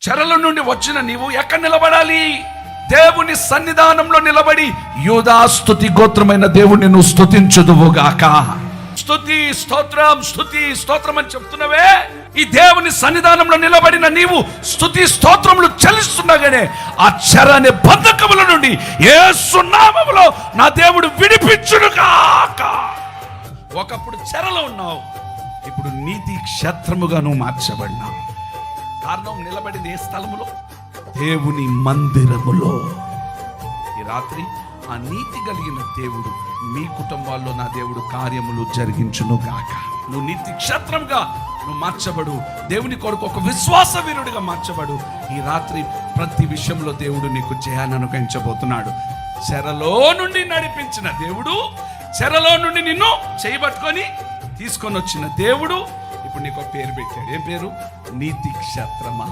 చెరల నుండి వచ్చిన నీవు ఎక్కడ నిలబడాలి? దేవుని సన్నిధానంలో నిలబడి యూదా స్తుతి గోత్రమైన దేవుణ్ణి నువ్వు స్తుతించుదువుగాక. స్తుతి స్తోత్రం, స్తుతి స్తోత్రం అని చెప్తున్నవే. ఈ దేవుని సన్నిధానంలో నిలబడిన నీవు స్తుతి స్తోత్రములు చెల్లిస్తుండగానే ఆ చెర అనే బంధకముల నుండి యేసు నామములో నా దేవుడు విడిపించునుగాక. ఒకప్పుడు చెరలో ఉన్నావు, ఇప్పుడు నీతి క్షేత్రముగా నువ్వు మార్చబడినావు. కారణం నిలబడింది ఏ స్థలములో? దేవుని మందిరములో. ఈ రాత్రి ఆ నీతి కలిగిన దేవుడు మీ కుటుంబాల్లో నా దేవుడు కార్యములు జరిగించును గాక. నువ్వు నీతి క్షేత్రంగా నువ్వు మార్చబడు. దేవుని కొరకు ఒక విశ్వాస వీరుడిగా మార్చబడు. ఈ రాత్రి ప్రతి విషయంలో దేవుడు నీకు జయాన్ని అనుగ్రహించబోతున్నాడు. చెరలో నుండి నడిపించిన దేవుడు, చెరలో నుండి నిన్ను చేయబట్టుకొని తీసుకొని వచ్చిన దేవుడు ఇప్పుడు నీకు పేరు పెట్టాడు. ఏం పేరు? నీతి క్షేత్రమా.